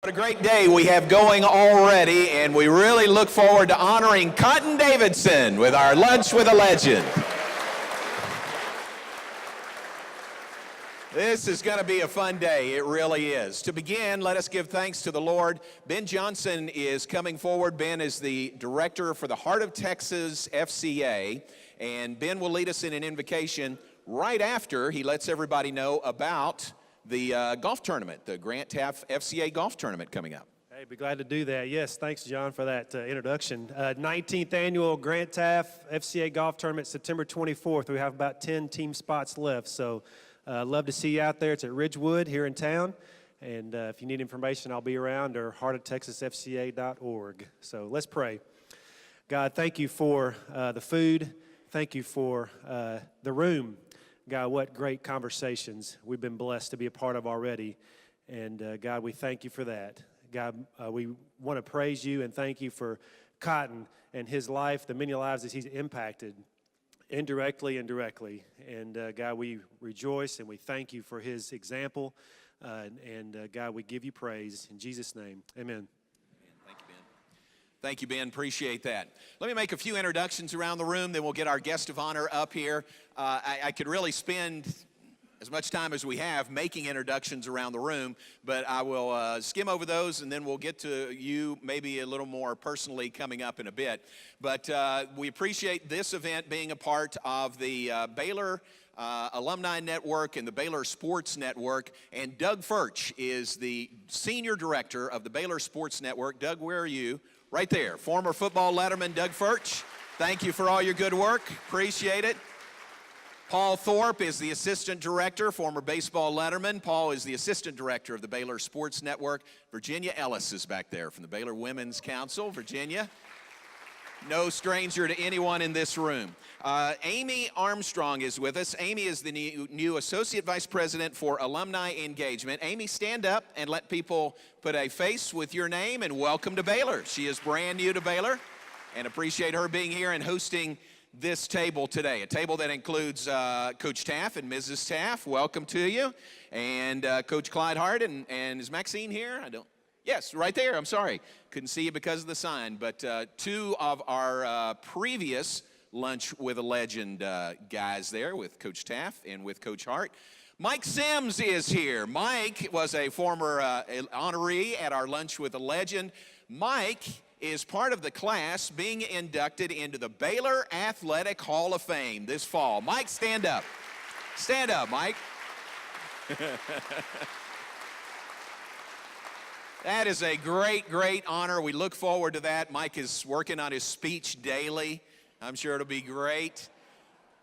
What a great day we have going already, and we really look forward to honoring Cotton Davidson with our Lunch with a Legend. This is going to be a fun day. It really is. To begin, let us give thanks to the Lord. Ben Johnson is coming forward. Ben is the director for the Heart of Texas FCA, and Ben will lead us in an invocation right after he lets everybody know about the golf tournament, the Grant Taft FCA golf tournament coming up. Hey, be glad to do that. Yes, thanks, John, for that introduction. 19th annual Grant Taft FCA golf tournament, September 24th. We have about 10 team spots left, so love to see you out there. It's at Ridgewood here in town, and if you need information, I'll be around, or heartoftexasfca.org. So let's pray. God, thank you for the food. Thank you for the room. God, what great conversations we've been blessed to be a part of already. And God, we thank you for that. God, we want to praise you and thank you for Cotton and his life, the many lives that he's impacted, indirectly and directly. And God, we rejoice and we thank you for his example. God, we give you praise. In Jesus' name, amen. Thank you, Ben. Appreciate that. Let me make a few introductions around the room, then we'll get our guest of honor up here. I could really spend as much time as we have making introductions around the room, but I will skim over those, and then we'll get to you maybe a little more personally coming up in a bit. But we appreciate this event being a part of the Baylor Alumni Network and the Baylor Sports Network, and Doug Furch is the Senior Director of the Baylor Sports Network. Doug, where are you? Right there, former football letterman Doug Furch. Thank you for all your good work. Appreciate it. Paul Thorpe is the assistant director, former baseball letterman. Paul is the assistant director of the Baylor Sports Network. Virginia Ellis is back there from the Baylor Women's Council. Virginia, no stranger to anyone in this room. Amy Armstrong is with us. Amy is the new Associate Vice President for Alumni Engagement. Amy, stand up and let people put a face with your name, and welcome to Baylor. She is brand new to Baylor, and appreciate her being here and hosting this table today, a table that includes Coach Taft and Mrs. Taft. Welcome to you. And Coach Clyde Hart, and is Maxine here? Yes, right there. I'm sorry. Couldn't see you because of the sign. But two of our previous Lunch with a Legend guys there with Coach Taft and with Coach Hart. Mike Sims is here. Mike was a former honoree at our Lunch with a Legend. Mike is part of the class being inducted into the Baylor Athletic Hall of Fame this fall. Mike, stand up. Stand up, Mike. That is a great, great honor. We look forward to that. Mike is working on his speech daily. I'm sure it'll be great.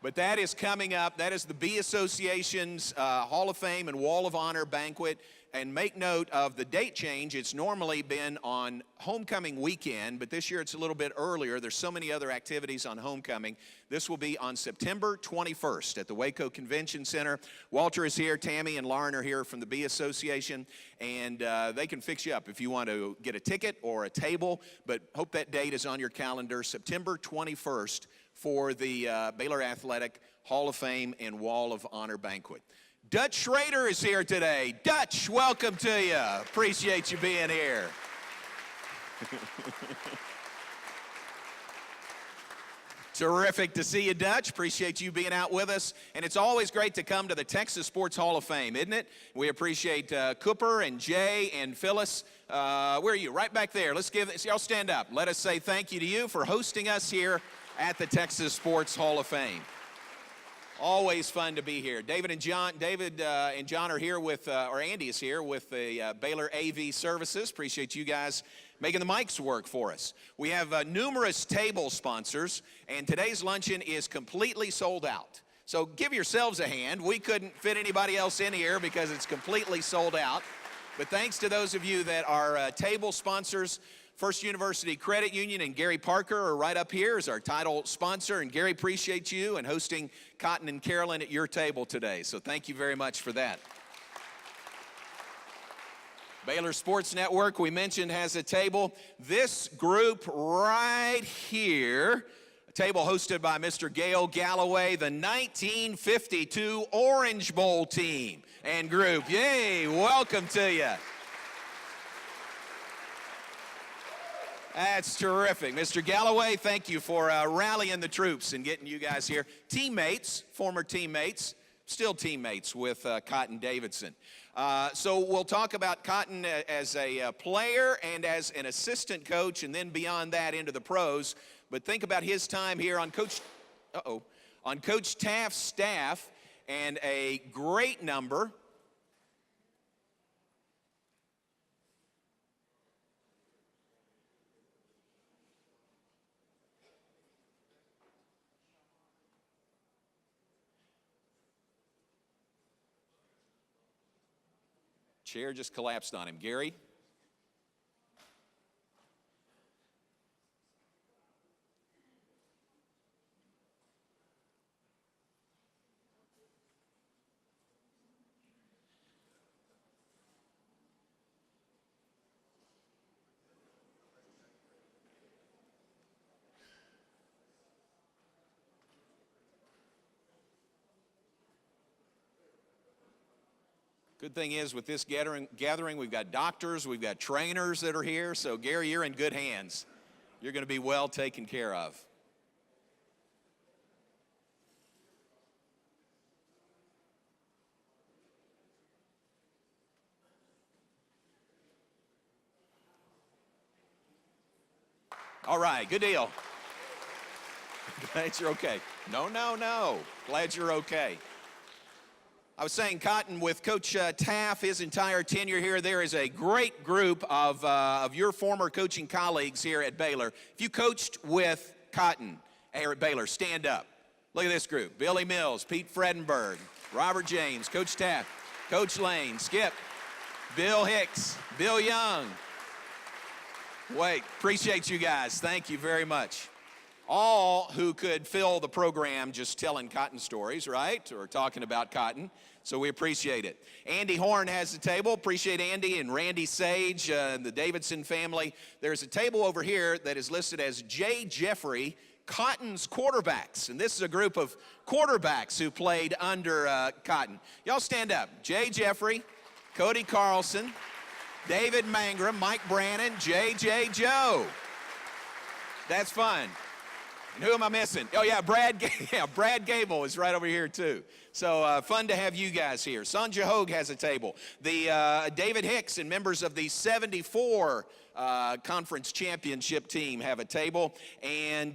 But that is coming up. That is the B Association's Hall of Fame and Wall of Honor banquet. And make note of the date change. It's normally been on homecoming weekend, but this year it's a little bit earlier. There's so many other activities on homecoming. This will be on September 21st at the Waco Convention Center. Walter is here. Tammy and Lauren are here from the B Association, and they can fix you up if you want to get a ticket or a table. But hope that date is on your calendar, September 21st, for the Baylor Athletic Hall of Fame and Wall of Honor banquet. Dutch Schrader is here today. Dutch, welcome to you. Appreciate you being here. Terrific to see you, Dutch. Appreciate you being out with us. And it's always great to come to the Texas Sports Hall of Fame, isn't it? We appreciate Cooper and Jay and Phyllis. Where are you? Right back there. Let's give this. Y'all stand up. Let us say thank you to you for hosting us here at the Texas Sports Hall of Fame. Always fun to be here. David and John are here with, or Andy is here with the Baylor AV Services. Appreciate you guys making the mics work for us. We have numerous table sponsors, and today's luncheon is completely sold out. So give yourselves a hand. We couldn't fit anybody else in here because it's completely sold out. But thanks to those of you that are table sponsors. First University Credit Union and Gary Parker are right up here as our title sponsor. And Gary, appreciate you and hosting Cotton and Carolyn at your table today. So thank you very much for that. Baylor Sports Network, we mentioned, has a table. This group right here, a table hosted by Mr. Gail Galloway, the 1952 Orange Bowl team and group. Yay, welcome to you. That's terrific. Mr. Galloway, thank you for rallying the troops and getting you guys here. Teammates, former teammates, still teammates with Cotton Davidson. So we'll talk about Cotton as a player and as an assistant coach, and then beyond that into the pros. But think about his time here on Coach Taft's staff, and a great number. Chair just collapsed on him. Gary? Good thing is, with this gathering, we've got doctors, we've got trainers that are here. So, Gary, you're in good hands. You're going to be well taken care of. All right, good deal. Glad you're okay. No. Glad you're okay. I was saying, Cotton, with Coach Taft, his entire tenure here, there is a great group of your former coaching colleagues here at Baylor. If you coached with Cotton here at Baylor, stand up. Look at this group. Billy Mills, Pete Fredenberg, Robert James, Coach Taft, Coach Lane, Skip, Bill Hicks, Bill Young. Wait, appreciate you guys. Thank you very much. All who could fill the program just telling Cotton stories, right? Or talking about Cotton. So we appreciate it. Andy Horn has the table. Appreciate Andy and Randy Sage, the Davidson family. There's a table over here that is listed as J. Jeffrey, Cotton's quarterbacks. And this is a group of quarterbacks who played under Cotton. Y'all stand up. J. Jeffrey, Cody Carlson, David Mangrum, Mike Brannon, J.J. Joe. That's fun. And who am I missing? Oh, yeah, Brad Gable is right over here, too. So fun to have you guys here. Sonja Hogue has a table. The David Hicks and members of the 74 conference championship team have a table. And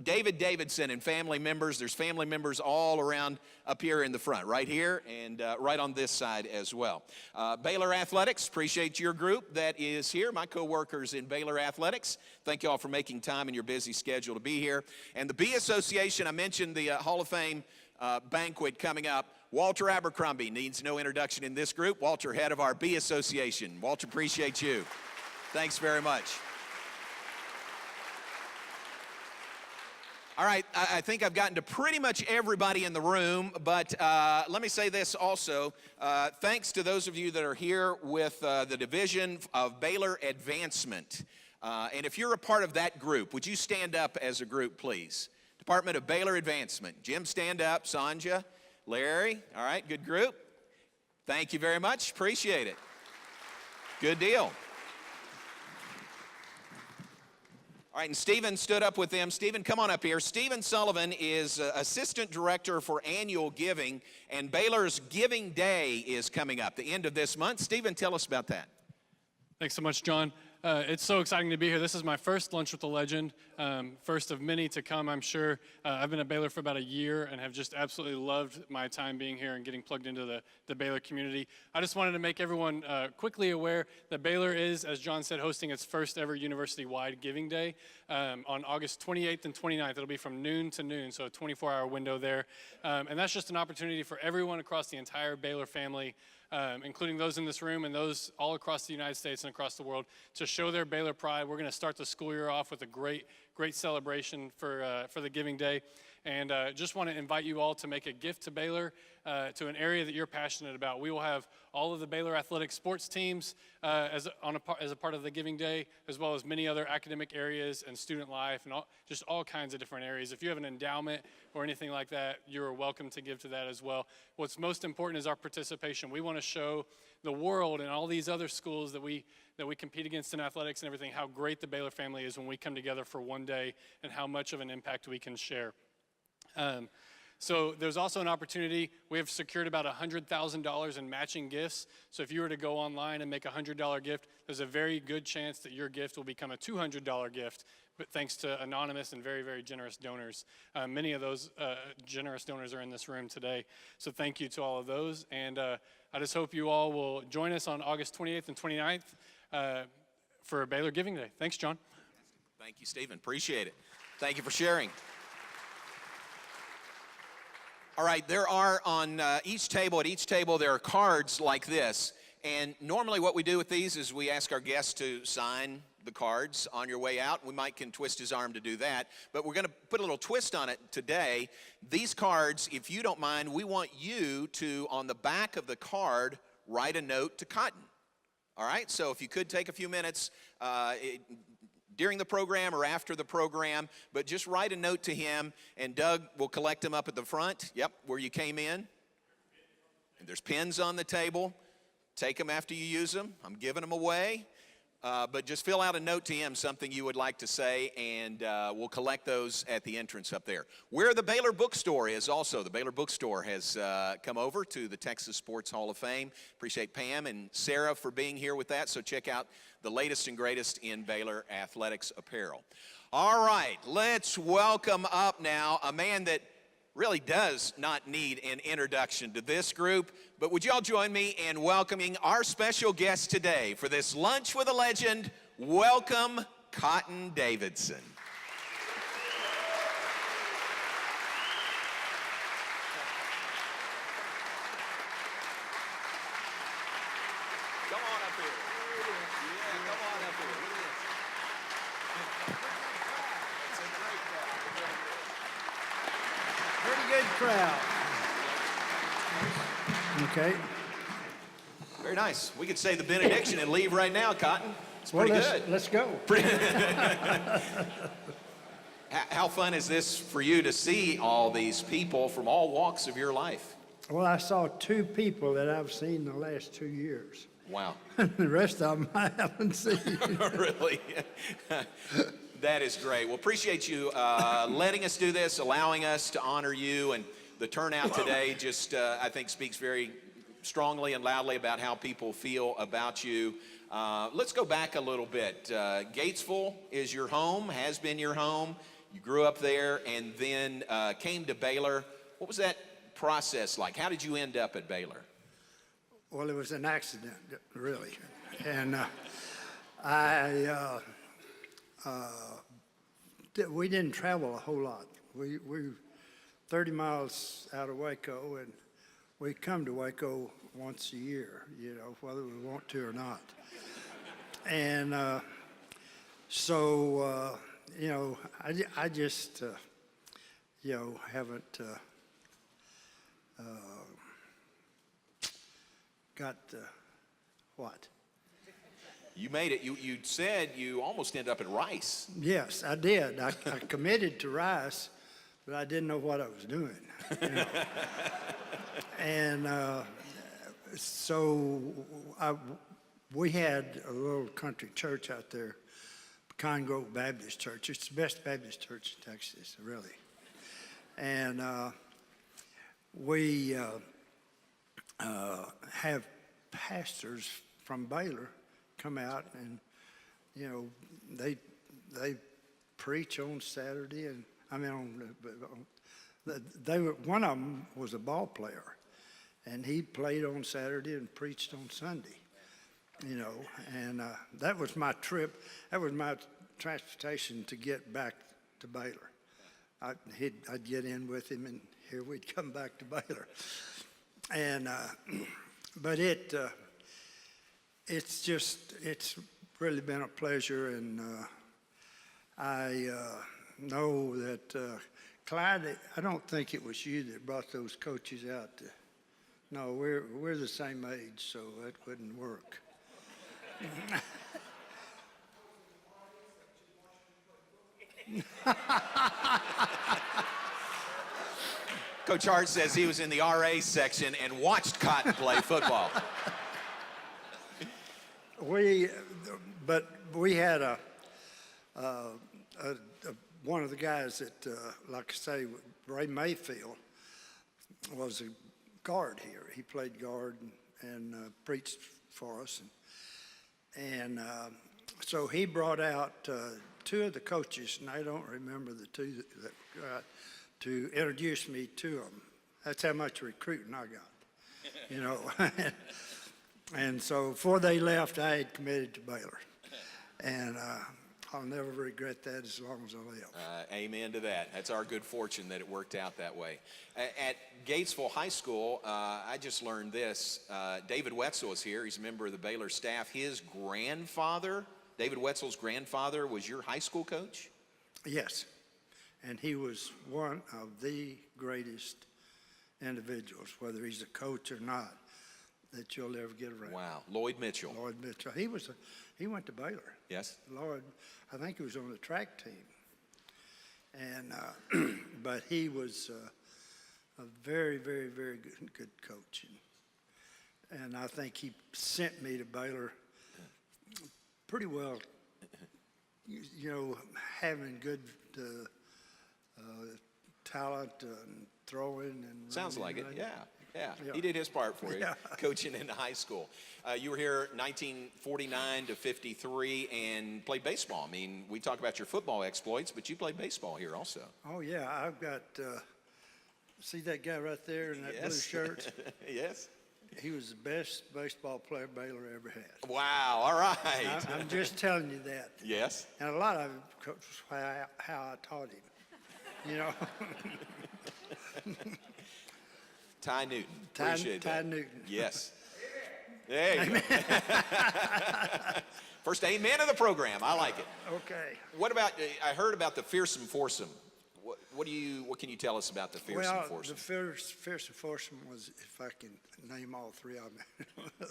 David Davidson and family members. There's family members all around up here in the front, right here and right on this side as well. Baylor Athletics, appreciate your group that is here. My co-workers in Baylor Athletics, thank you all for making time in your busy schedule to be here. And the B Association, I mentioned the Hall of Fame banquet coming up. Walter Abercrombie needs no introduction in this group. Walter, head of our B Association. Walter, appreciate you. Thanks very much. All right, I think I've gotten to pretty much everybody in the room, but let me say this also. Thanks to those of you that are here with the Division of Baylor Advancement. And if you're a part of that group, would you stand up as a group, please? Department of Baylor Advancement. Jim, stand up. Sonja, Larry. All right, good group. Thank you very much. Appreciate it. Good deal. All right, and Stephen stood up with them. Stephen, come on up here. Stephen Sullivan is Assistant Director for Annual Giving, and Baylor's Giving Day is coming up, the end of this month. Stephen, tell us about that. Thanks so much, John. It's so exciting to be here. This is my first Lunch with the Legend, first of many to come, I'm sure. I've been at Baylor for about a year and have just absolutely loved my time being here and getting plugged into the Baylor community. I just wanted to make everyone quickly aware that Baylor is, as John said, hosting its first ever university-wide Giving Day on August 28th and 29th. It'll be from noon to noon, so a 24-hour window there. And that's just an opportunity for everyone across the entire Baylor family, including those in this room and those all across the United States and across the world, to show their Baylor pride. We're going to start the school year off with a great celebration for the Giving Day. And just want to invite you all to make a gift to Baylor, to an area that you're passionate about. We will have all of the Baylor athletic sports teams as a part of the Giving Day, as well as many other academic areas and student life and just all kinds of different areas. If you have an endowment or anything like that, you're welcome to give to that as well. What's most important is our participation. We want to show the world and all these other schools that we that we compete against in athletics and everything, how great the Baylor family is when we come together for one day and how much of an impact we can share. So there's also an opportunity. We have secured about $100,000 in matching gifts. So if you were to go online and make a $100 gift, there's a very good chance that your gift will become a $200 gift, but thanks to anonymous and very, very generous donors. Many of those generous donors are in this room today. So thank you to all of those. And I just hope you all will join us on August 28th and 29th for Baylor Giving Day. Thanks, John. Thank you, Stephen. Appreciate it. Thank you for sharing. All right, there are on at each table, there are cards like this. And normally what we do with these is we ask our guests to sign the cards on your way out. We can twist his arm to do that. But we're going to put a little twist on it today. These cards, if you don't mind, we want you to, on the back of the card, write a note to Cotton. All right, so if you could take a few minutes during the program or after the program, but just write a note to him, and Doug will collect them up at the front, where you came in. And there's pens on the table. Take them after you use them. I'm giving them away. But just fill out a note to him, something you would like to say, and we'll collect those at the entrance up there. Where the Baylor Bookstore is also. The Baylor Bookstore has come over to the Texas Sports Hall of Fame. Appreciate Pam and Sarah for being here with that, so check out the latest and greatest in Baylor athletics apparel. All right, let's welcome up now a man that really does not need an introduction to this group, but would you all join me in welcoming our special guest today for this Lunch with a Legend? Welcome, Cotton Davidson. Come on up here. Yeah, come on up here. It's a great crowd. Pretty good crowd. Okay. Very nice. We could say the benediction and leave right now, Cotton. It's pretty good. Let's go. How fun is this for you to see all these people from all walks of your life? Well, I saw 2 people that I've seen the last 2 years. Wow. The rest of them I haven't seen. Really? That is great. Well, appreciate you letting us do this, allowing us to honor you, and the turnout today just, I think, speaks very strongly and loudly about how people feel about you. Let's go back a little bit. Gatesville is your home, has been your home. You grew up there and then came to Baylor. What was that process like? How did you end up at Baylor? Well, it was an accident, really. And we didn't travel a whole lot. We 30 miles out of Waco, and we come to Waco once a year, whether we want to or not. And so, I just, haven't got what? You made it. You said you almost ended up at Rice. Yes, I did. I committed to Rice, but I didn't know what I was doing. And so we had a little country church out there, Pecan Grove Baptist Church. It's the best Baptist church in Texas, really. And we have pastors from Baylor come out, and they preach on Saturday, and one of them was a ball player, and he played on Saturday and preached on Sunday. And that was my trip. That was my transportation to get back to Baylor. I'd get in with him, and here we'd come back to Baylor. And but it's really been a pleasure, and I know that Clyde, I don't think it was you that brought those coaches out. No, we're the same age, so that wouldn't work. Coach Hart says he was in the RA section and watched Cotton play football. but we had one of the guys that, like I say, Ray Mayfield was a guard here. He played guard and preached for us. And so he brought out two of the coaches, and I don't remember the two to introduce me to them. That's how much recruiting I got, you know. And so before they left, I had committed to Baylor. And I'll never regret that as long as I live. Amen to that. That's our good fortune that it worked out that way. At Gatesville High School, I just learned this. David Wetzel is here. He's a member of the Baylor staff. His grandfather, David Wetzel's grandfather, was your high school coach? Yes. And he was one of the greatest individuals, whether he's a coach or not, that you'll ever get around. Wow. Lloyd Mitchell. Lloyd Mitchell. He went to Baylor. Yes. Lloyd, I think he was on the track team. And but he was a very, very, very good coach. And I think he sent me to Baylor pretty well, you know, having good talent and throwing and Sounds like it, running. yeah. Yeah, Yeah. he did his part for you, Yeah. coaching in high school. You were here 1949 to 53 and played baseball. I mean, we talk about your football exploits, but you played baseball here also. Oh, yeah, I've got, see that guy right there in that blue Yes. shirt? Yes. He was the best baseball player Baylor ever had. Wow, all right. I'm just telling you that. Yes. And a lot of it was how I taught him, you know. Ty Newton. Ty Appreciate that. Newton. Yes. There you go. First amen of the program. I like it. Okay. What about, I heard about the fearsome foursome. What can you tell us about the fearsome Well, foursome? the fearsome foursome was, if I can name all three of them.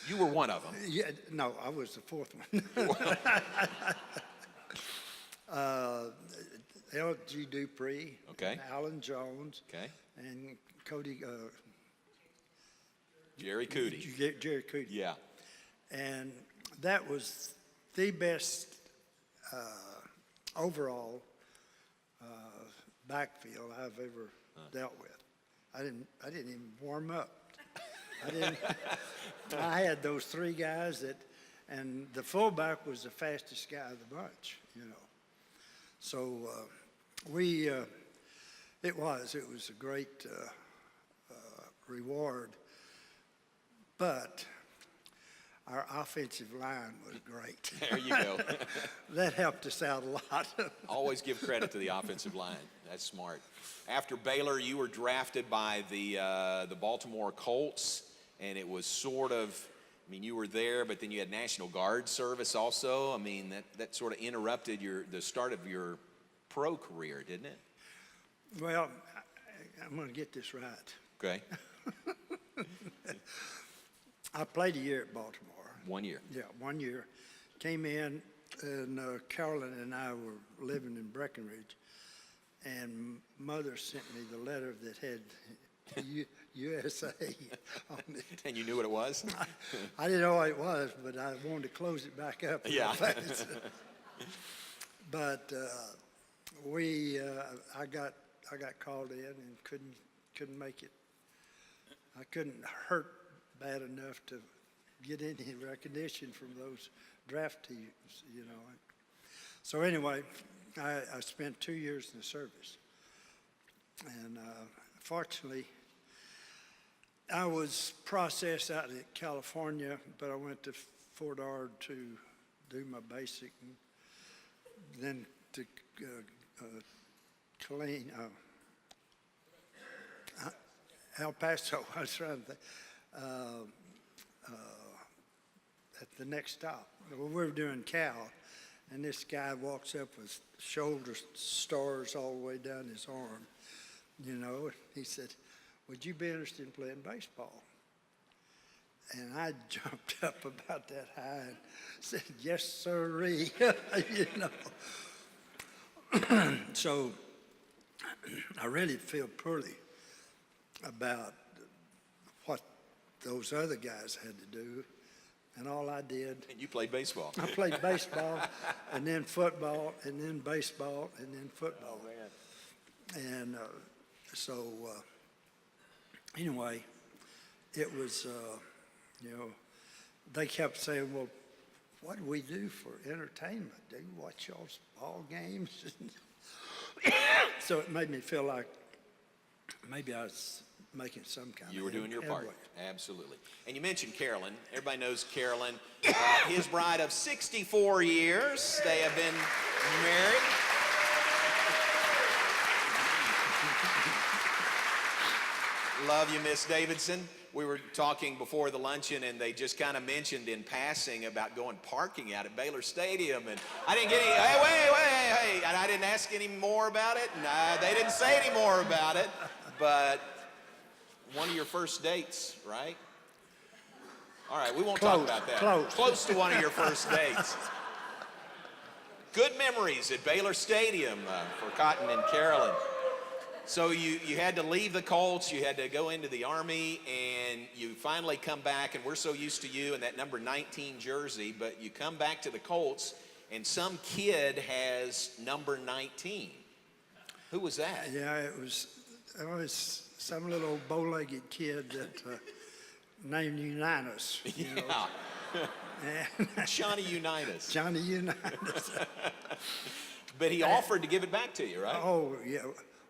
You were one of them. Yeah, no, I was the fourth one. L.G. Dupree, Okay. Alan Jones, Okay. and Cody, Jerry Cootie. Jerry Cootie. Yeah. And that was the best overall backfield I've ever dealt with. I didn't even warm up. I had those three guys and the fullback was the fastest guy of the bunch, you know. So it was a great reward, but our offensive line was great. There you go. That helped us out a lot. Always give credit to the offensive line. That's smart. After Baylor, you were drafted by the Baltimore Colts, and it was sort of, I mean, you were there, but then you had National Guard service also. I mean, that sort of interrupted the start of your pro career, didn't it? Well, I'm going to get this right. Okay. I played a year at Baltimore. 1 year. Yeah, 1 year. Came in, and Carolyn and I were living in Breckenridge, and Mother sent me the letter that had USA on it. And you knew what it was? I didn't know what it was, but I wanted to close it back up. Yeah. But I got called in and couldn't make it. I couldn't hurt bad enough to get any recognition from those draft teams, you know. So anyway, I spent 2 years in the service. And fortunately, I was processed out in California, but I went to Fort Ord to do my basic, and then to El Paso, I was trying to think, at the next stop. We were doing Cal, and this guy walks up with shoulder stars all the way down his arm, you know. He said, "Would you be interested in playing baseball?" And I jumped up about that high and said, "Yes, sirree," you know. So I really feel poorly about what those other guys had to do. and all I did, And you played baseball. I played baseball, and then football, and then baseball, and then football. Oh, man. And so, anyway, it was, they kept saying, well, what do we do for entertainment? Do you watch y'all's ball games? So it made me feel like maybe I was making some kind of You were doing your part. headway. Absolutely. And you mentioned Carolyn. Everybody knows Carolyn. His bride of 64 years. They have been married. Love you, Miss Davidson. We were talking before the luncheon, and they just kind of mentioned in passing about going parking out at Baylor Stadium, and I didn't get any, hey, and I didn't ask any more about it, and they didn't say any more about it, but one of your first dates, right? All right, we won't talk Close, about that. close. Close to one of your first dates. Good memories at Baylor Stadium for Cotton and Carolyn. So you had to leave the Colts, you had to go into the Army, and you finally come back, and we're so used to you in that number 19 jersey, but you come back to the Colts, and some kid has number 19. Who was that? Yeah, it was some little bow-legged kid that named Unitas. You know. Yeah, And Johnny Unitas. Johnny Unitas. But he offered to give it back to you, right? Oh, yeah.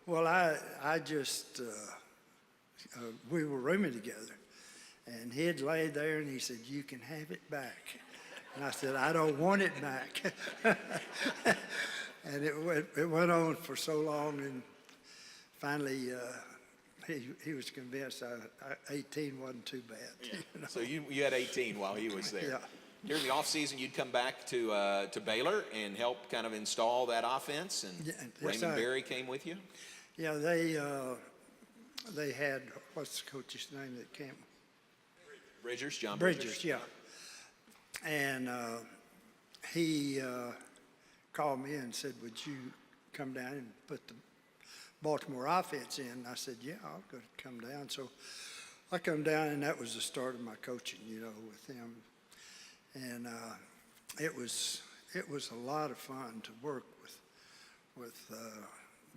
Well, I just, we were rooming together, and he'd lay there, and he said, you can have it back. And I said, I don't want it back. And it went on for so long, and finally, he was convinced 18 wasn't too bad. Yeah. You know? So you had 18 while he was there. Yeah. During the off season, you'd come back to Baylor and help kind of install that offense, and Yeah, yes, Raymond Berry came with you. Yeah, they had, what's the coach's name that came? Bridgers, John Bridgers, yeah. And he called me and said, would you come down and put the Baltimore offense in? I said, yeah, I'll go come down. So I come down, and that was the start of my coaching, with him. And it was a lot of fun to work with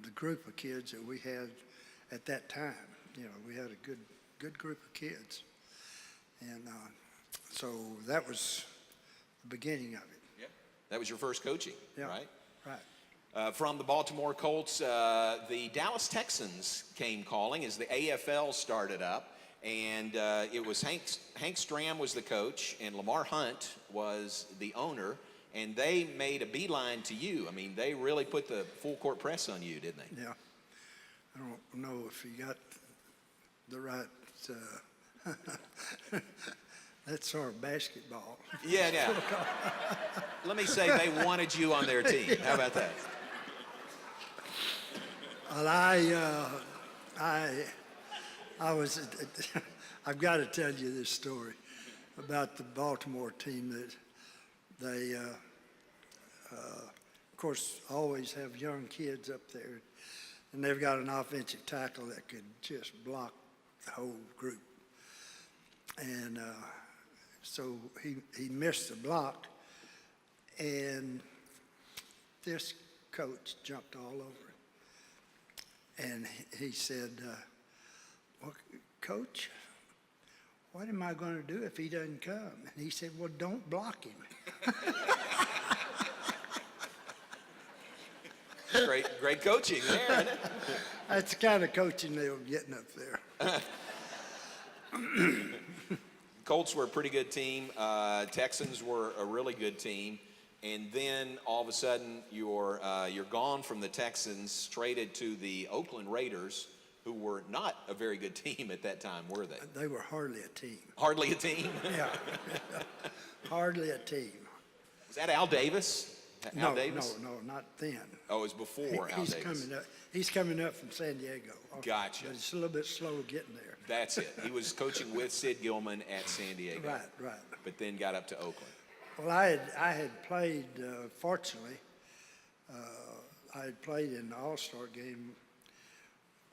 the group of kids that we had at that time. We had a good group of kids. And so that was the beginning of it. Yeah. That was your first coaching, Yeah, right? right. From the Baltimore Colts, the Dallas Texans came calling as the AFL started up. And it was Hank Stram was the coach, and Lamar Hunt was the owner, and they made a beeline to you. I mean, they really put the full court press on you, didn't they? Yeah. I don't know if you got the right, that's our basketball. Yeah. Let me say they wanted you on their team. How about that? Well, I was, I've got to tell you this story about the Baltimore team that they, of course, always have young kids up there, and they've got an offensive tackle that could just block the whole group. And so he missed the block, and this coach jumped all over it. And he said, well, Coach, what am I going to do if he doesn't come? And he said, well, don't block him. Great coaching there, isn't it? That's the kind of coaching they were getting up there. Colts were a pretty good team. Texans were a really good team. And then all of a sudden you're gone from the Texans, traded to the Oakland Raiders, who were not a very good team at that time, were they? They were hardly a team. Hardly a team? Yeah, hardly a team. Was that Al Davis? Al Davis? No, not then. Oh, it was before Al Davis. He's coming up from San Diego. Gotcha. But it's a little bit slow getting there. That's it. He was coaching with Sid Gilman at San Diego. Right. But then got up to Oakland. Well, I had played, fortunately, I had played in the All-Star game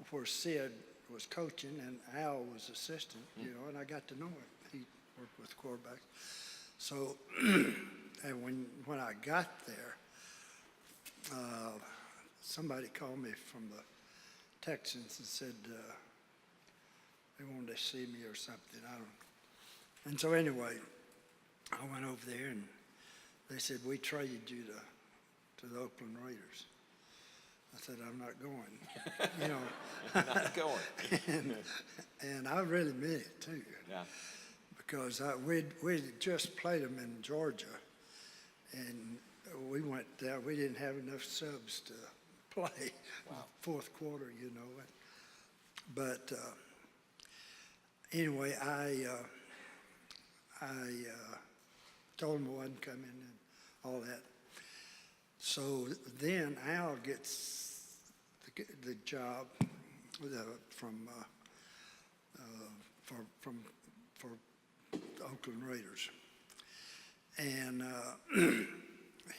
where Sid was coaching and Al was assistant, and I got to know him. He worked with quarterbacks. So, and when I got there, somebody called me from the Texans and said they wanted to see me or something. I don't. And so anyway, I went over there and they said, we traded you to the Oakland Raiders. I said, I'm not going. You know. Not going. And I really meant it too. Yeah. Because we'd just played them in Georgia, and we went down. We didn't have enough subs to play in the fourth quarter, you know. But anyway, I told him I wasn't coming and all that. So then Al gets the job for the Oakland Raiders, and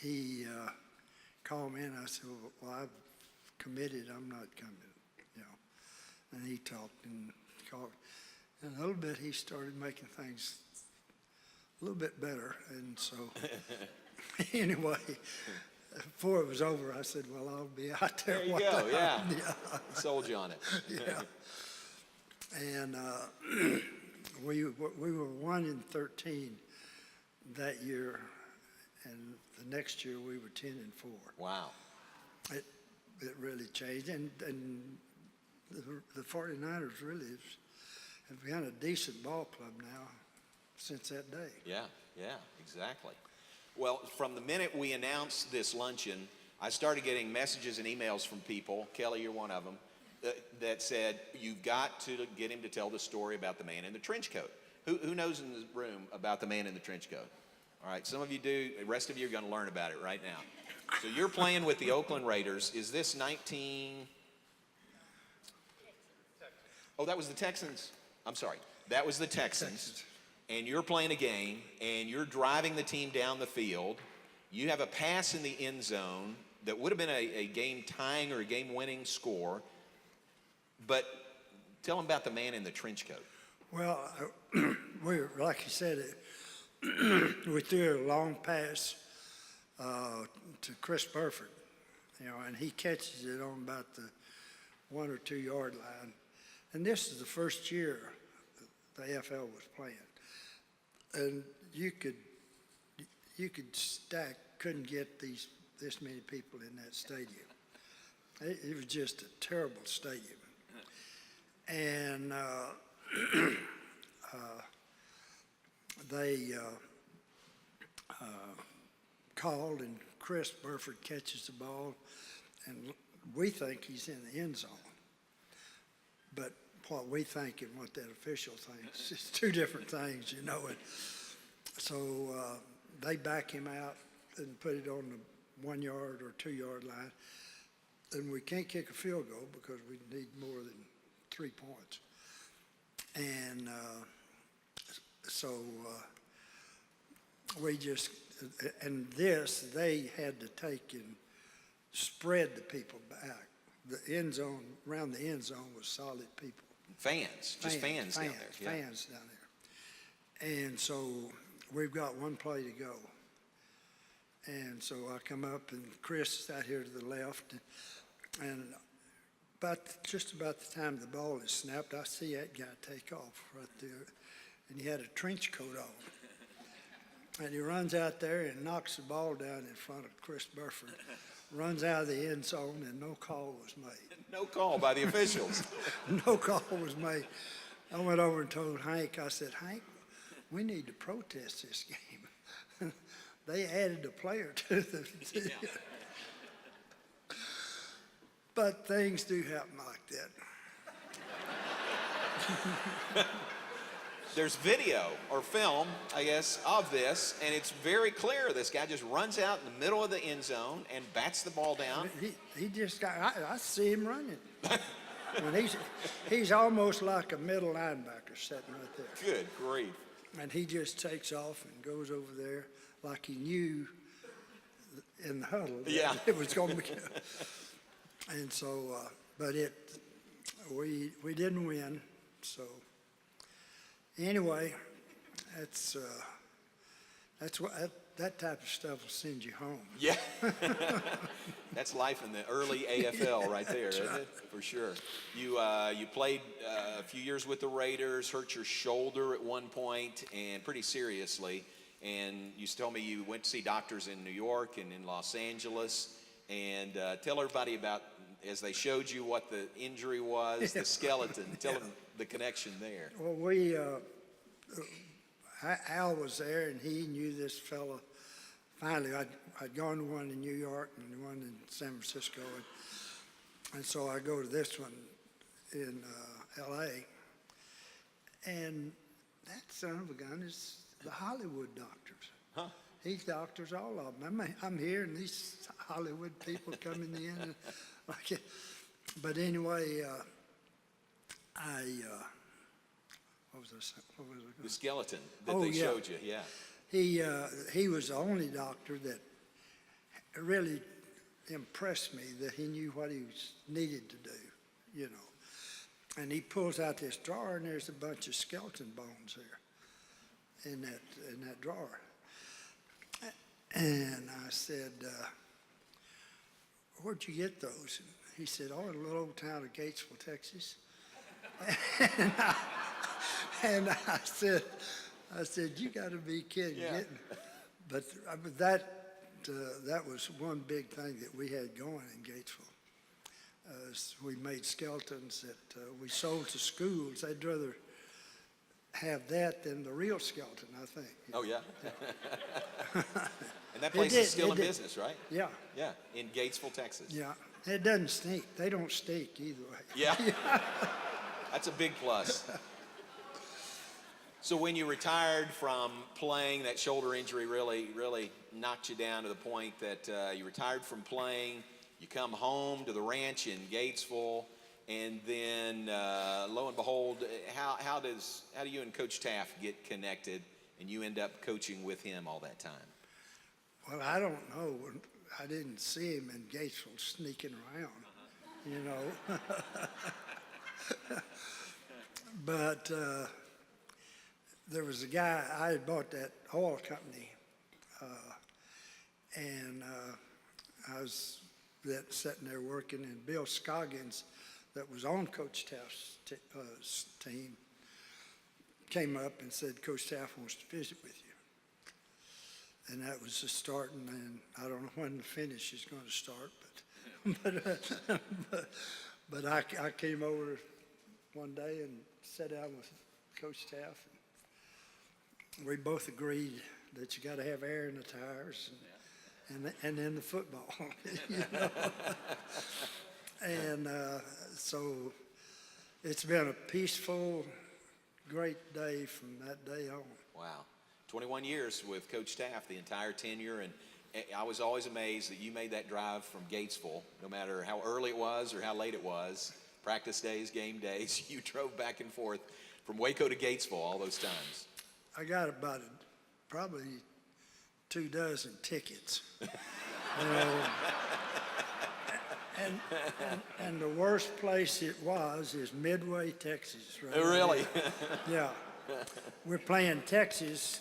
he called me and I said, "Well, I've committed. I'm not coming." You know, and he talked and talked, and a little bit he started making things a little bit better, and so anyway. Before it was over, I said, "Well, I'll be out there." There you one go. time." Yeah. Sold you on it. Yeah. And we were 1-13 that year, and the next year we were 10-4. Wow. It really changed, and the 49ers really have got a decent ball club now since that day. Yeah, exactly. Well, from the minute we announced this luncheon, I started getting messages and emails from people, Kelly, you're one of them, that said, you've got to get him to tell the story about the man in the trench coat. Who knows in the room about the man in the trench coat? All right, some of you do. The rest of you are going to learn about it right now. So you're playing with the Oakland Raiders. Is this 19? Oh, that was the Texans. I'm sorry. That was the Texans. And you're playing a game, and you're driving the team down the field. You have a pass in the end zone that would have been a game-tying or a game-winning score. But tell them about the man in the trench coat. Well, like you said, we threw a long pass to Chris Burford, you know, and he catches it on about the 1 or 2 yard line. And this is the first year the AFL was playing. And you could stack, couldn't get this many people in that stadium. It was just a terrible stadium. And they called, and Chris Burford catches the ball, and we think he's in the end zone. But what we think and what that official thinks is two different things, you know. And so they back him out and put it on the 1 yard or 2 yard line. And we can't kick a field goal because we need more than 3 points. And so we just, and this, they had to take and spread the people back. The end zone, around the end zone was solid people. Fans down there. Yeah. Fans down there. And so we've got one play to go. And so I come up, and Chris is out here to the left, and just about the time the ball is snapped, I see that guy take off right there, and he had a trench coat on. And he runs out there and knocks the ball down in front of Chris Burford, runs out of the end zone, and no call was made. No call by the officials. No call was made. I went over and told Hank, I said, Hank, we need to protest this game. They added a player to the team. Yeah. But things do happen like that. There's video or film, I guess, of this, and it's very clear. This guy just runs out in the middle of the end zone and bats the ball down. He just got, I see him running. When he's almost like a middle linebacker sitting right there. Good grief. And he just takes off and goes over there like he knew in the huddle that it was going to be. And so, but we didn't win. So anyway, That's what that type of stuff will send you home. Yeah. That's life in the early AFL right there, isn't it? For sure. You played a few years with the Raiders, hurt your shoulder at one point, and pretty seriously. And you told me you went to see doctors in New York and in Los Angeles. And tell everybody about, as they showed you what the injury was, the skeleton. Tell them the connection there. Well, Al was there, and he knew this fella. Finally, I'd gone to one in New York and one in San Francisco, and so I go to this one in L.A., and that son of a gun is the Hollywood doctors. Huh? He doctors all of them. I'm here, and these Hollywood people coming in, and like it. But anyway, what was I? The skeleton that Oh, they yeah. showed you, yeah. He was the only doctor that really impressed me, that he knew what he needed to do, you know. And he pulls out this drawer, and there's a bunch of skeleton bones there in that drawer. And I said, "Where'd you get those?" And he said, "Oh, in a little old town of Gatesville, Texas." And I said, "You got to be kidding!" Yeah. But that was one big thing that we had going in Gatesville. We made skeletons that we sold to schools. They'd rather have that than the real skeleton, I think. Oh, yeah. And that place is still in business, right? Yeah, Yeah, in Gatesville, Texas. yeah. It doesn't stink. They don't stink either way. Yeah. That's a big plus. So when you retired from playing, that shoulder injury really knocked you down to the point that you retired from playing, you come home to the ranch in Gatesville, and then lo and behold, how do you and Coach Taft get connected, and you end up coaching with him all that time? Well, I don't know. I didn't see him in Gatesville sneaking around, you know. But there was a guy, I had bought that oil company, and I was sitting there working, and Bill Scoggins, that was on Coach Taft's team, came up and said, "Coach Taft wants to visit with you." And that was the starting, and I don't know when the finish is going to start, but I came over one day and sat down with Coach Taft. And we both agreed that you got to have air in the tires, and then the football, you know. And so it's been a peaceful, great day from that day on. Wow. 21 years with Coach Taft, the entire tenure, and I was always amazed that you made that drive from Gatesville, no matter how early it was or how late it was, practice days, game days, you drove back and forth from Waco to Gatesville all those times. I got about probably 24 tickets. You know, and the worst place it was is Midway, Texas. Right? Oh, really? Yeah. We're playing Texas,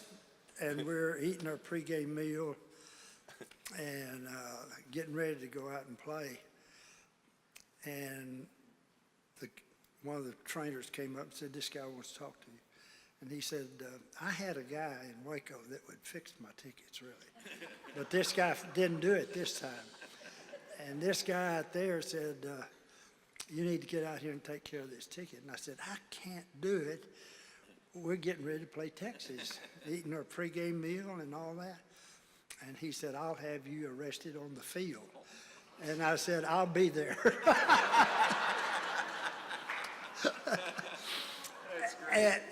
and we're eating our pregame meal and getting ready to go out and play. And one of the trainers came up and said, "This guy wants to talk to you." And he said, "I had a guy in Waco that would fix my tickets, really. But this guy didn't do it this time." And this guy out there said, "You need to get out here and take care of this ticket." And I said, "I can't do it. We're getting ready to play Texas, eating our pregame meal and all that." And he said, "I'll have you arrested on the field." And I said, "I'll be there."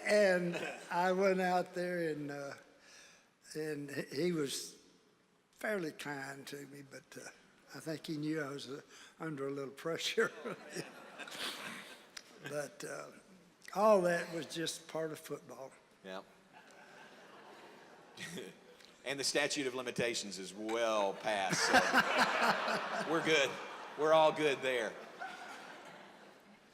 And I went out there, and he was fairly kind to me, but I think he knew I was under a little pressure. But all that was just part of football. Yeah. And the statute of limitations is well past, so we're good. We're all good there.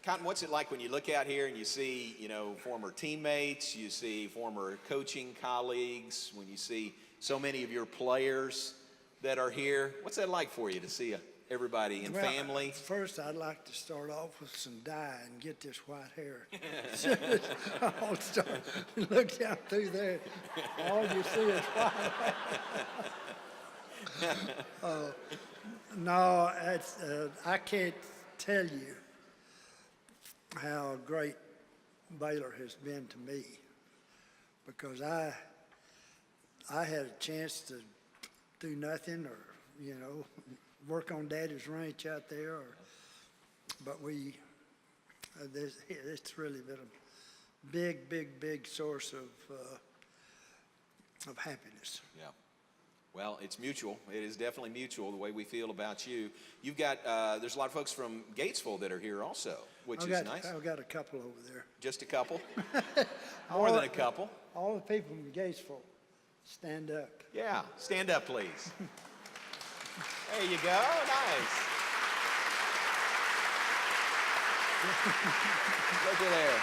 Cotton, what's it like when you look out here and you see, former teammates, you see former coaching colleagues, when you see so many of your players that are here. What's that like for you to see everybody and family? First, I'd like to start off with some dye and get this white hair. I'll start, look down through there, all you see is white hair. No, I can't tell you how great Baylor has been to me, because I had a chance to do nothing, or work on Daddy's ranch out there, but it's really been a big source of happiness. Yeah. Well, it's mutual. It is definitely mutual, the way we feel about you. You've got, there's a lot of folks from Gatesville that are here also, which is nice. I've got a couple over there. Just a couple? More than a couple. All the people from Gatesville, stand up. Yeah, stand up, please. There you go. Nice. Look at there.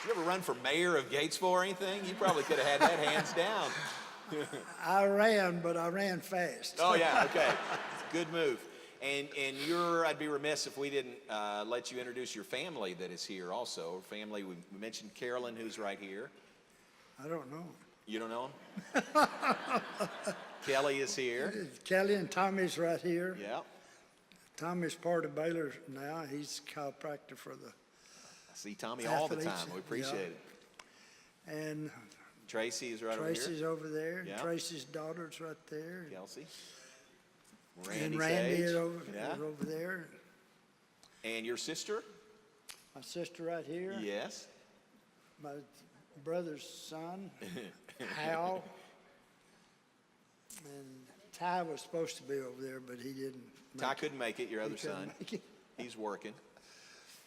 Did you ever run for mayor of Gatesville or anything? You probably could have had that hands down. I ran, but I ran fast. Oh, yeah, okay. Good move. And I'd be remiss if we didn't let you introduce your family that is here also. Family, we mentioned Carolyn, who's right here. I don't know. You don't know him? Kelly is here. Kelly and Tommy's right here. Yeah. Tommy's part of Baylor now. He's chiropractor for the I see Tommy all the athletes. time. We appreciate it. And Tracy is right Tracy's over over there. Yeah. Tracy's daughter's right there. here. Kelsey. And Randy Randy Sage. is over there. And your sister? My sister right here. Yes. My brother's son, Hal. And Ty was supposed to be over there, but he didn't. Ty couldn't make it, your other couldn't son. make it. He's working.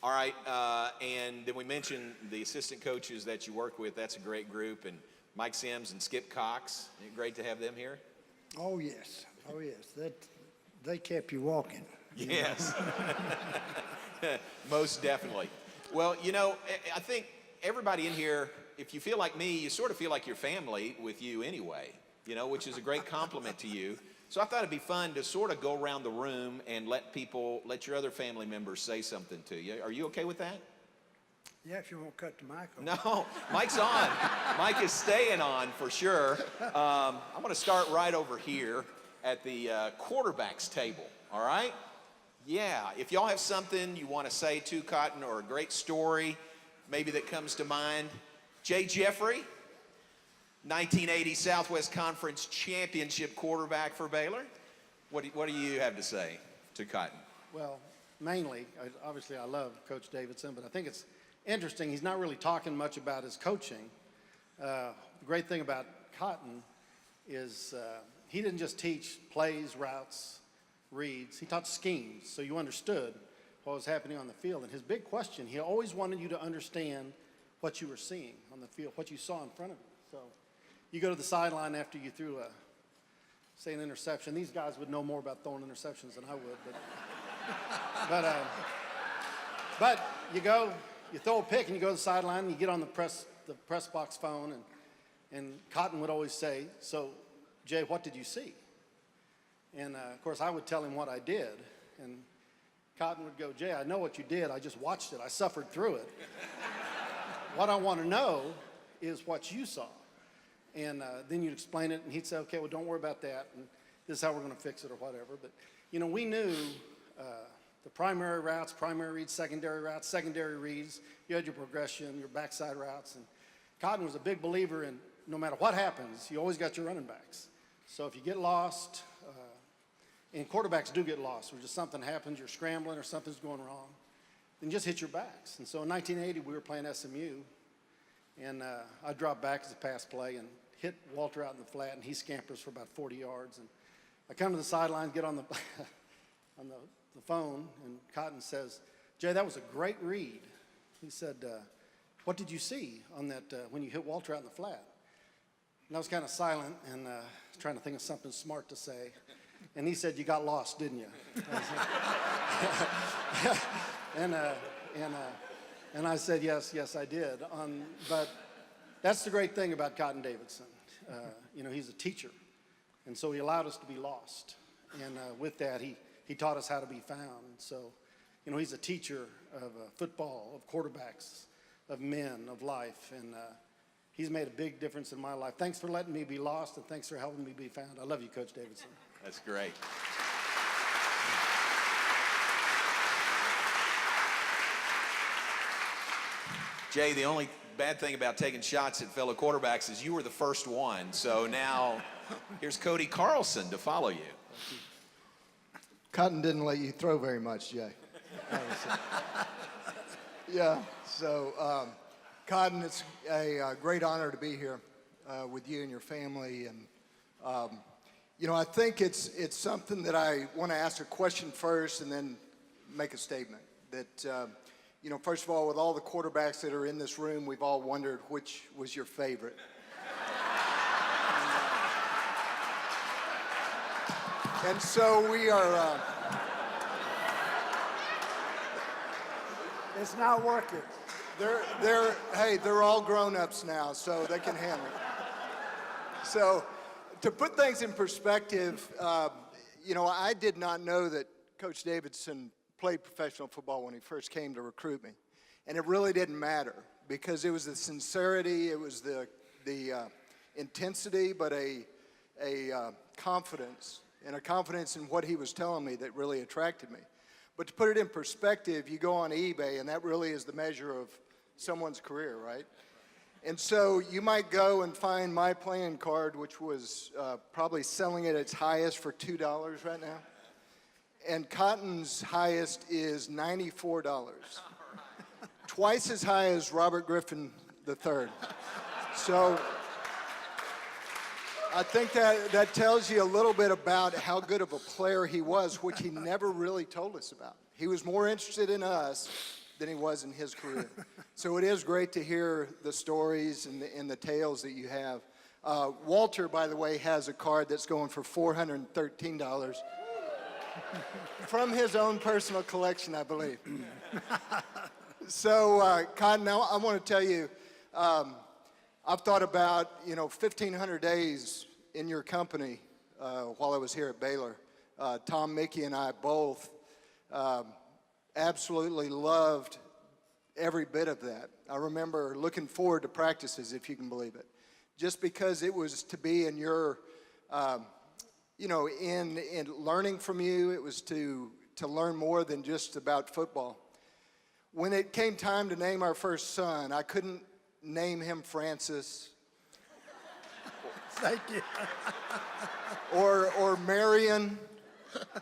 All right, and then we mentioned the assistant coaches that you work with. That's a great group. And Mike Sims and Skip Cox. Isn't it great to have them here? Oh, yes. Oh, yes. They kept you walking. Yes. Most definitely. Well, I think everybody in here, if you feel like me, you sort of feel like your family with you anyway, which is a great compliment to you. So I thought it'd be fun to sort of go around the room and let your other family members say something to you. Are you okay with that? Yeah, if you won't cut the mic off. No, Mike's on. Mike is staying on for sure. I'm going to start right over here at the quarterbacks table, all right? Yeah, if y'all have something you want to say to Cotton, or a great story maybe that comes to mind. Jay Jeffrey, 1980 Southwest Conference Championship quarterback for Baylor. What do you have to say to Cotton? Well, mainly, obviously I love Coach Davidson, but I think it's interesting, he's not really talking much about his coaching. The great thing about Cotton is he didn't just teach plays, routes, reads. He taught schemes, so you understood what was happening on the field. And his big question, he always wanted you to understand what you were seeing on the field, what you saw in front of you. So you go to the sideline after you threw say an interception. These guys would know more about throwing interceptions than I would, but you throw a pick and you go to the sideline and you get on the press box phone, and Cotton would always say, "So, Jay, what did you see?" And of course I would tell him what I did, and Cotton would go, "Jay, I know what you did. I just watched it. I suffered through it. What I want to know is what you saw." And then you'd explain it, and he'd say, "Okay, well, don't worry about that, and this is how we're going to fix it," or whatever. But we knew the primary routes, primary reads, secondary routes, secondary reads. You had your progression, your backside routes, and Cotton was a big believer in no matter what happens, you always got your running backs. So if you get lost, and quarterbacks do get lost, or just something happens, you're scrambling or something's going wrong, then just hit your backs. And so in 1980, we were playing SMU, and I dropped back as a pass play and hit Walter out in the flat, and he scampers for about 40 yards. And I come to the sideline, get on the on the phone, and Cotton says, "Jay, that was a great read." He said, "What did you see on that when you hit Walter out in the flat?" And I was kind of silent and trying to think of something smart to say. And he said, "You got lost, didn't you?" and And I said, yes, I did. But that's the great thing about Cotton Davidson. He's a teacher. And so he allowed us to be lost. And with that, he taught us how to be found. So, he's a teacher of football, of quarterbacks, of men, of life. And he's made a big difference in my life. Thanks for letting me be lost, and thanks for helping me be found. I love you, Coach Davidson. That's great. Jay, the only bad thing about taking shots at fellow quarterbacks is you were the first one. So now here's Cody Carlson to follow you. Cotton didn't let you throw very much, Jay. Yeah, so Cotton, it's a great honor to be here with you and your family. And, I think it's something that I want to ask a question first and then make a statement. That, first of all, with all the quarterbacks that are in this room, we've all wondered which was your favorite. And so we are... It's not working. They're all grown-ups now, so they can handle it. So to put things in perspective, I did not know that Coach Davidson played professional football when he first came to recruit me. And it really didn't matter because it was the sincerity, it was the intensity, but a confidence, and a confidence in what he was telling me that really attracted me. But to put it in perspective, you go on eBay, and that really is the measure of someone's career, right? And so you might go and find my playing card, which was probably selling at its highest for $2 right now. And Cotton's highest is $94. Twice as high as Robert Griffin III. So I think that tells you a little bit about how good of a player he was, which he never really told us about. He was more interested in us than he was in his career. So it is great to hear the stories and the tales that you have. Walter, by the way, has a card that's going for $413 from his own personal collection, I believe. So, Cotton, now I want to tell you, I've thought about, 1,500 days in your company while I was here at Baylor. Tom, Mickey, and I both absolutely loved every bit of that. I remember looking forward to practices, if you can believe it, just because it was to be in your, in learning from you. It was to learn more than just about football. When it came time to name our first son, I couldn't name him Francis. Thank you. or Marion,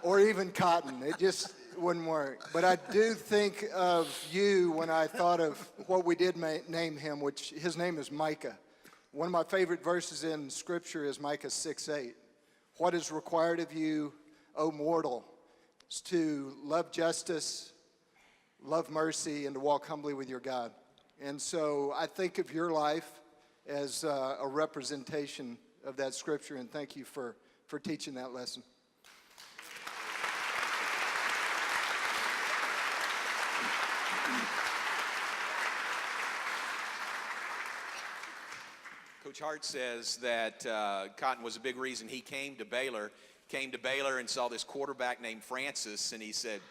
or even Cotton. It just wouldn't work. But I do think of you when I thought of what we did name him, which his name is Micah. One of my favorite verses in Scripture is Micah 6:8. What is required of you, O mortal, is to love justice, love mercy, and to walk humbly with your God. And so I think of your life as a representation of that Scripture, and thank you for teaching that lesson. Coach Hart says that Cotton was a big reason he came to Baylor and saw this quarterback named Francis, and he said,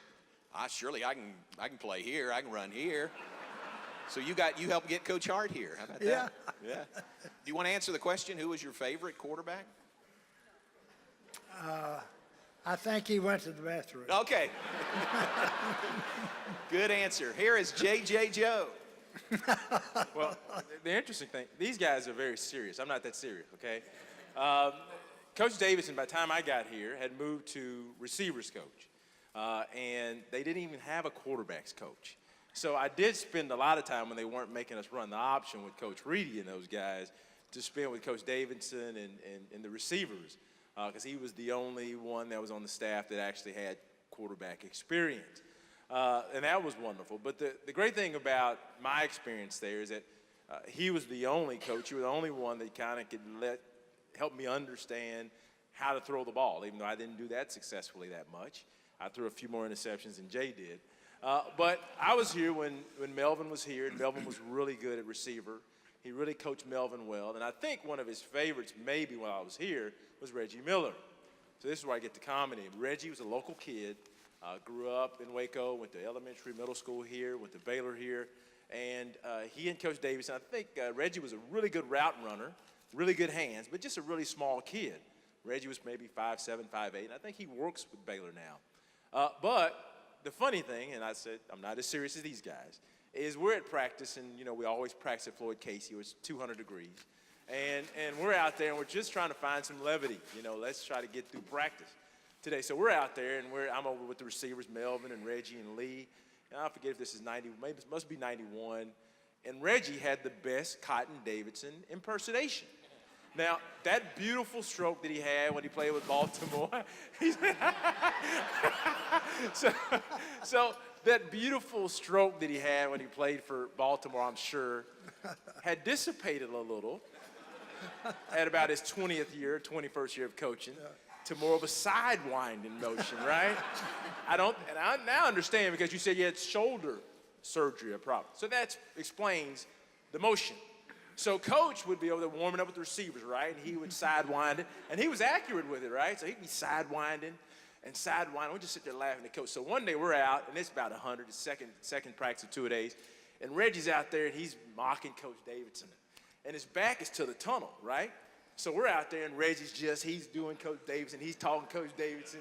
surely I can play here, I can run here. So you helped get Coach Hart here. How about that? Yeah. Do you want to answer the question, who was your favorite quarterback? I think he went to the bathroom. Okay. Good answer. Here is J.J. Joe. Well, the interesting thing, these guys are very serious. I'm not that serious, okay? Coach Davidson, by the time I got here, had moved to receivers coach. And they didn't even have a quarterbacks coach. So I did spend a lot of time when they weren't making us run the option with Coach Reedy and those guys to spend with Coach Davidson and the receivers because he was the only one that was on the staff that actually had quarterback experience. And that was wonderful. But the great thing about my experience there is that he was the only coach. He was the only one that kind of could help me understand how to throw the ball, even though I didn't do that successfully that much. I threw a few more interceptions than Jay did. But I was here when Melvin was here, and Melvin was really good at receiver. He really coached Melvin well. And I think one of his favorites, maybe while I was here, was Reggie Miller. So this is where I get the common name. Reggie was a local kid, grew up in Waco, went to elementary, middle school here, went to Baylor here. And he and Coach Davidson, I think Reggie was a really good route runner, really good hands, but just a really small kid. Reggie was maybe 5'7", 5'8", and I think he works with Baylor now. But the funny thing, and I said I'm not as serious as these guys, is we're at practice, and we always practice at Floyd Casey, where it's 200 degrees. And we're out there, and we're just trying to find some levity. Let's try to get through practice today. So we're out there, and I'm over with the receivers, Melvin and Reggie and Lee. And I forget if this is 90, maybe it must be 91. And Reggie had the best Cotton Davidson impersonation. Now, that beautiful stroke that he had when he played with Baltimore, so that beautiful stroke that he had when he played for Baltimore, I'm sure, had dissipated a little at about his 21st year of coaching, to more of a sidewinding motion, right? I now understand, because you said you had shoulder surgery or problem. So that explains the motion. So Coach would be over there warming up with the receivers, right? And he would sidewind it, and he was accurate with it, right? So he'd be sidewinding and sidewinding. We just sit there laughing at Coach. So one day we're out, and it's about 100, the second practice of 2 days, and Reggie's out there, and he's mocking Coach Davidson. And his back is to the tunnel, right? So we're out there, and Reggie's he's doing Coach Davidson. He's talking Coach Davidson.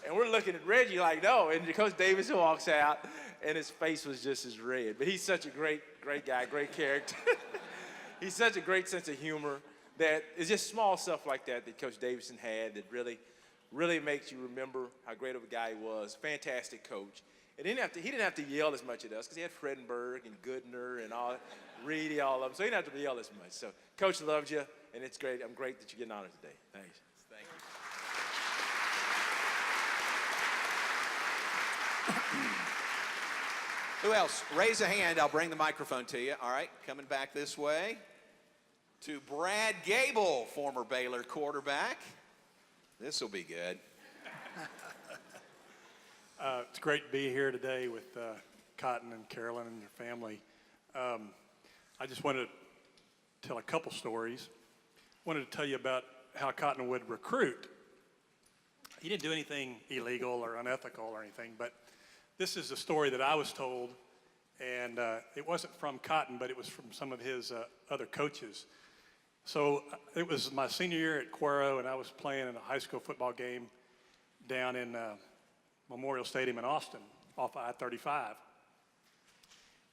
And we're looking at Reggie like, no. And Coach Davidson walks out, and his face was just as red. But he's such a great guy, great character. He's such a great sense of humor that it's just small stuff like that Coach Davidson had that really makes you remember how great of a guy he was. Fantastic coach. And he didn't have to yell as much at us, because he had Fredenberg and Goodner and all, Reedy, all of them. So he didn't have to yell as much. So Coach loved you, and it's great. I'm great that you're getting honored today. Thanks. Thank you. Who else? Raise a hand. I'll bring the microphone to you. All right, coming back this way to Brad Gable, former Baylor quarterback. This will be good. It's great to be here today with Cotton and Carolyn and their family. I just wanted to tell a couple stories. Wanted to tell you about how Cotton would recruit. He didn't do anything illegal or unethical or anything, but this is a story that I was told, and it wasn't from Cotton, but it was from some of his other coaches. So it was my senior year at Cuero, and I was playing in a high school football game down in Memorial Stadium in Austin off I-35.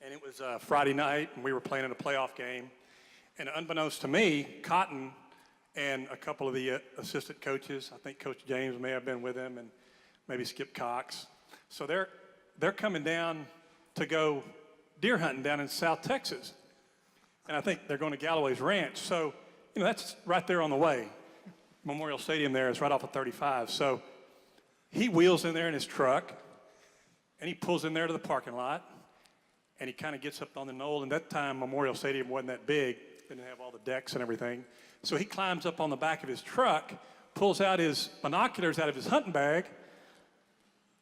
And it was Friday night, and we were playing in a playoff game. And unbeknownst to me, Cotton and a couple of the assistant coaches, I think Coach James may have been with him, and maybe Skip Cox. So they're coming down to go deer hunting down in South Texas. And I think they're going to Galloway's Ranch. So, that's right there on the way. Memorial Stadium there is right off of 35. So he wheels in there in his truck, and he pulls in there to the parking lot, and he kind of gets up on the knoll. And that time, Memorial Stadium wasn't that big. Didn't have all the decks and everything. So he climbs up on the back of his truck, pulls out his binoculars out of his hunting bag,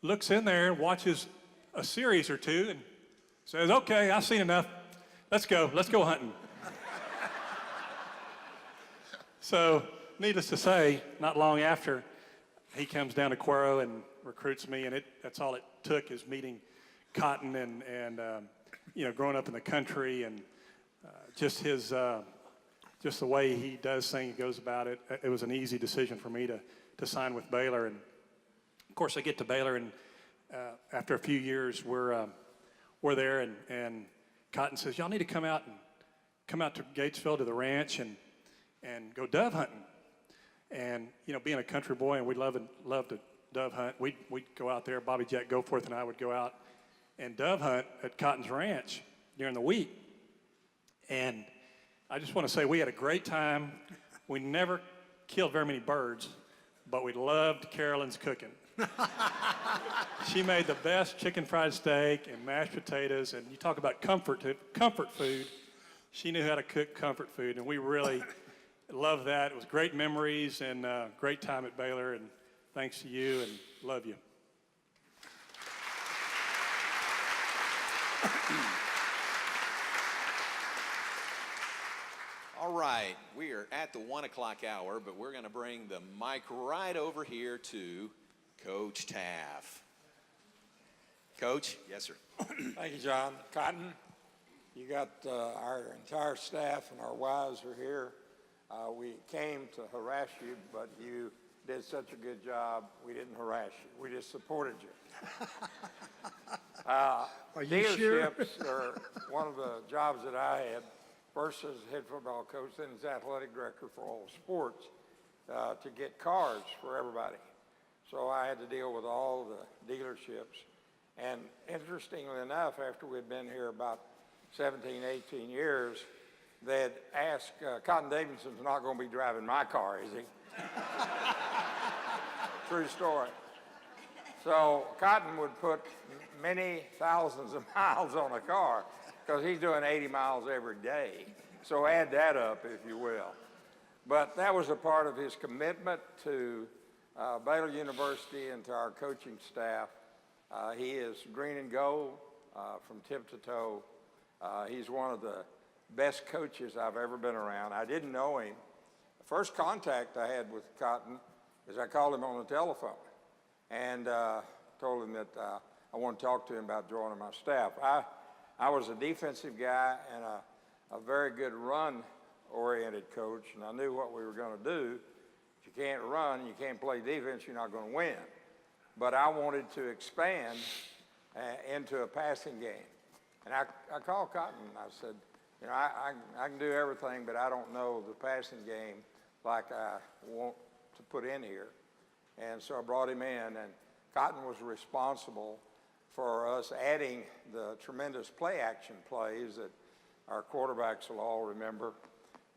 looks in there, watches a series or two, and says, okay, I've seen enough. Let's go hunting. So, needless to say, not long after, he comes down to Cuero and recruits me, and that's all it took, is meeting Cotton and growing up in the country, and just the way he does things, he goes about it. It was an easy decision for me to sign with Baylor. And of course, I get to Baylor, and after a few years, we're there, and Cotton says, y'all need to come out to Gatesville to the ranch and go dove hunting. And being a country boy, and we love to dove hunt, we'd go out there. Bobby Jack Goforth and I would go out and dove hunt at Cotton's ranch during the week. And I just want to say we had a great time. We never killed very many birds, but we loved Carolyn's cooking. She made the best chicken fried steak and mashed potatoes, and you talk about comfort food. She knew how to cook comfort food, and we really loved that. It was great memories and great time at Baylor, and thanks to you, and love you. All right, we are at the 1 o'clock hour, but we're going to bring the mic right over here to Coach Taff. Coach? Yes, sir. Thank you, John. Cotton, you got our entire staff and our wives are here. We came to harass you, but you did such a good job, we didn't harass you. We just supported you. Are you sure? Dealerships are one of the jobs that I had. First as head football coach, then as athletic director for all sports, to get cars for everybody. So I had to deal with all the dealerships. And interestingly enough, after we'd been here about 17, 18 years, they'd ask, Cotton Davidson's not going to be driving my car, is he? True story. So Cotton would put many thousands of miles on a car because he's doing 80 miles every day. So add that up, if you will. But that was a part of his commitment to Baylor University and to our coaching staff. He is green and gold from tip to toe. He's one of the best coaches I've ever been around. I didn't know him. The first contact I had with Cotton is I called him on the telephone and told him that I want to talk to him about joining my staff. I was a defensive guy and a very good run-oriented coach, and I knew what we were going to do. If you can't run, you can't play defense, you're not going to win. But I wanted to expand into a passing game. And I called Cotton and I said, you know, I can do everything, but I don't know the passing game like I want to put in here. And so I brought him in, and Cotton was responsible for us adding the tremendous play action plays that our quarterbacks will all remember,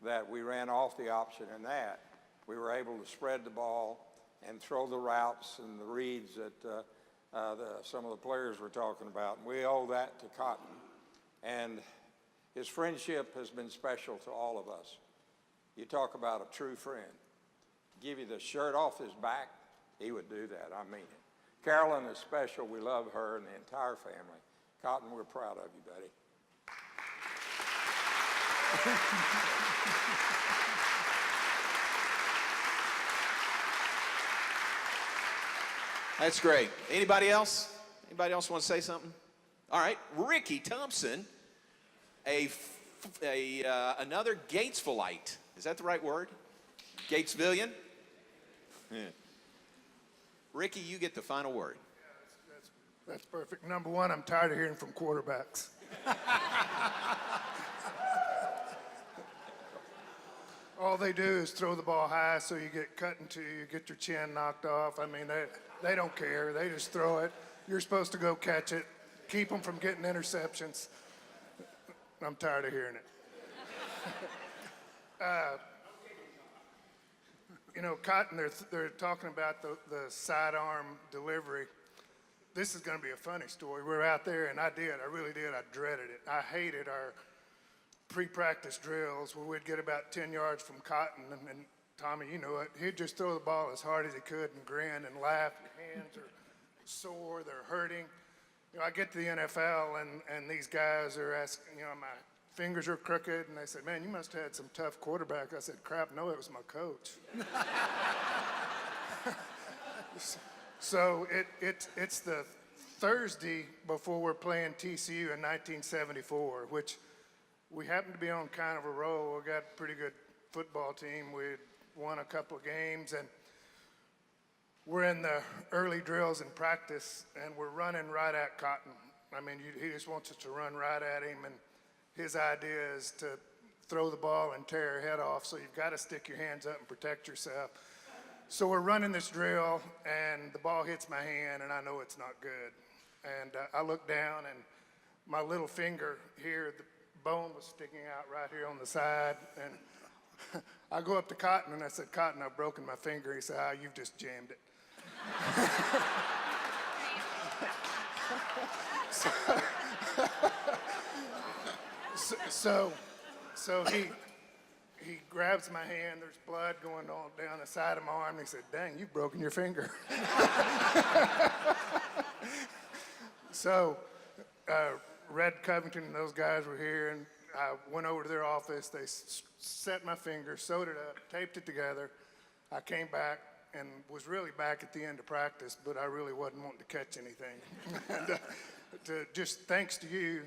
that we ran off the option in that. We were able to spread the ball and throw the routes and the reads that some of the players were talking about. And we owe that to Cotton. And his friendship has been special to all of us. You talk about a true friend. Give you the shirt off his back, he would do that, I mean it. Carolyn is special. We love her and the entire family. Cotton, we're proud of you, buddy. That's great. Anybody else? Anybody else want to say something? All right, Ricky Thompson, another Gatesvilleite. Is that the right word? Gatesvillian? Yeah. Ricky, you get the final word. That's perfect. Number one, I'm tired of hearing from quarterbacks. All they do is throw the ball high so you get cut into, you get your chin knocked off. I mean, they don't care. They just throw it. You're supposed to go catch it, keep them from getting interceptions. I'm tired of hearing it. You know, Cotton, they're talking about the sidearm delivery. This is going to be a funny story. We're out there, and I really did. I dreaded it. I hated our pre-practice drills where we'd get about 10 yards from Cotton, and Tommy, you know it, he'd just throw the ball as hard as he could and grin and laugh. Your hands are sore, they're hurting. You know, I get to the NFL, and these guys are asking, you know, my fingers are crooked, and they said, man, you must have had some tough quarterback. I said, crap, no, it was my coach. So it's the Thursday before we're playing TCU in 1974, which we happen to be on kind of a roll. We got a pretty good football team. We'd won a couple of games, and we're in the early drills and practice, and we're running right at Cotton. I mean, he just wants us to run right at him, and his idea is to throw the ball and tear your head off, so you've got to stick your hands up and protect yourself. So we're running this drill, and the ball hits my hand, and I know it's not good. And I look down, and my little finger here, the bone was sticking out right here on the side. And I go up to Cotton, and I said, Cotton, I've broken my finger. He said, you've just jammed it. So he grabs my hand, there's blood going all down the side of my arm, and he said, dang, you've broken your finger. So Red Covington and those guys were here, and I went over to their office. They set my finger, sewed it up, taped it together. I came back and was really back at the end of practice, but I really wasn't wanting to catch anything. And, just thanks to you,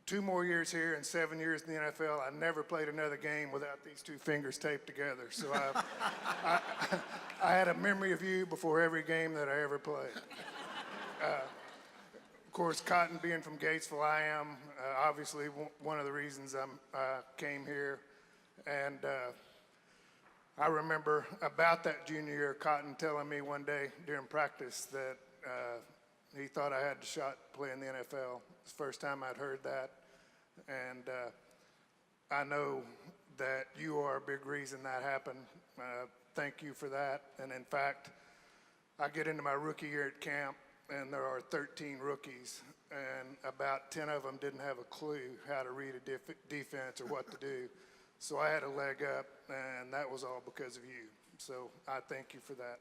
2 more years here and 7 years in the NFL, I never played another game without these 2 fingers taped together. So I had a memory of you before every game that I ever played. Of course, Cotton being from Gatesville, I am obviously one of the reasons I came here. And I remember about that junior year, Cotton telling me one day during practice that he thought I had a shot to play in the NFL. It's the first time I'd heard that. And I know that you are a big reason that happened. Thank you for that. And in fact, I get into my rookie year at camp, and there are 13 rookies, and about 10 of them didn't have a clue how to read a defense or what to do. So I had a leg up, and that was all because of you. So I thank you for that.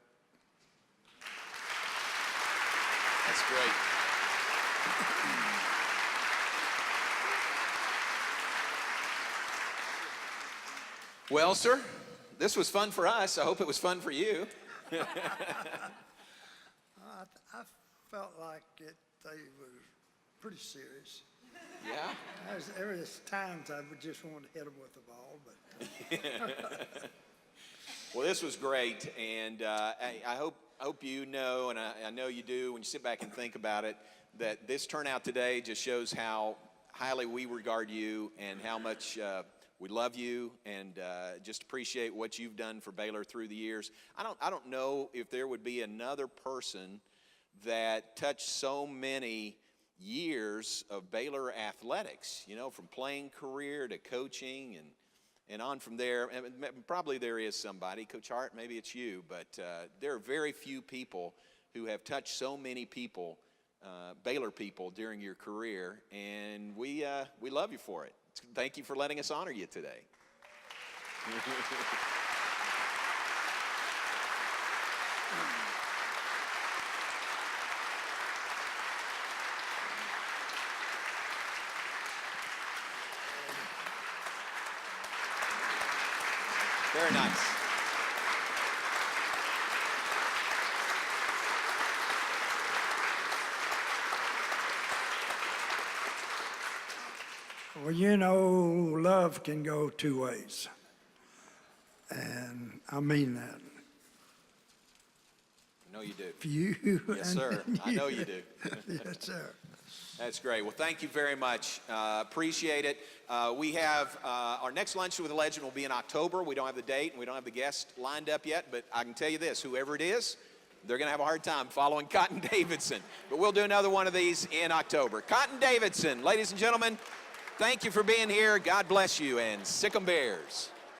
That's great. Well, sir, this was fun for us. I hope it was fun for you. I felt like they were pretty serious. Yeah? There was times I would just want to hit them with the ball, but. Well, this was great, and I hope you know, and I know you do, when you sit back and think about it, that this turnout today just shows how highly we regard you and how much we love you, and just appreciate what you've done for Baylor through the years. I don't know if there would be another person that touched so many years of Baylor athletics, you know, from playing career to coaching and on from there. And probably there is somebody, Coach Hart, maybe it's you, but there are very few people who have touched so many people, Baylor people, during your career, and we love you for it. Thank you for letting us honor you today. Very nice. Well, you know, love can go 2 ways. And I mean that. I know you do. For you. Yes, sir. I know you do. Yes, sir. That's great. Well, thank you very much. Appreciate it. We have our next Lunch with a Legend will be in October. We don't have the date and we don't have the guest lined up yet, but I can tell you this, whoever it is, they're going to have a hard time following Cotton Davidson. But we'll do another one of these in October. Cotton Davidson, ladies and gentlemen, thank you for being here. God bless you, and sick 'em Bears.